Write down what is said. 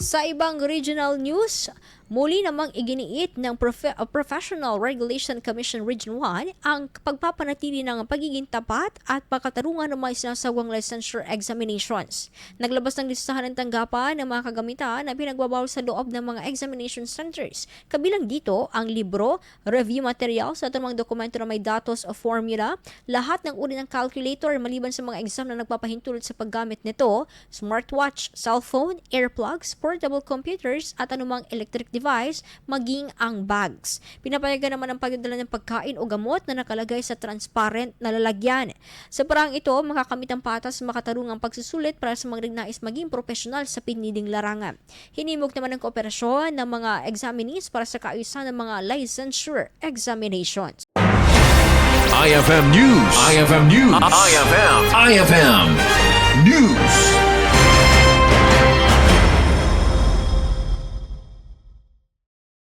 Sa ibang regional news, muli namang iginiit ng Professional Regulation Commission Region 1 ang pagpapanatili ng pagiging tapat at pakatarungan ng mga sinasawang licensure examinations. Naglabas ng listahan ng tanggapan ng mga kagamitan na pinagbabawal sa loob ng mga examination centers. Kabilang dito ang libro, review materials at mga dokumento na may datos o formula, lahat ng uri ng calculator maliban sa mga exam na nagpapahintulot sa paggamit nito, smartwatch, cellphone, earplugs, portable computers at anumang electric device, maging ang bags. Pinapayagan naman ang pagdadala ng pagkain o gamot na nakalagay sa transparent na lalagyan. Sa paraang ito, makakamit ang patas sa makatarungang pagsusulit para sa mga nais maging profesional sa piniling larangan. Hinimok naman ang kooperasyon ng mga examinees para sa kaayusan ng mga licensure examinations. IFM News. IFM News. IFM News.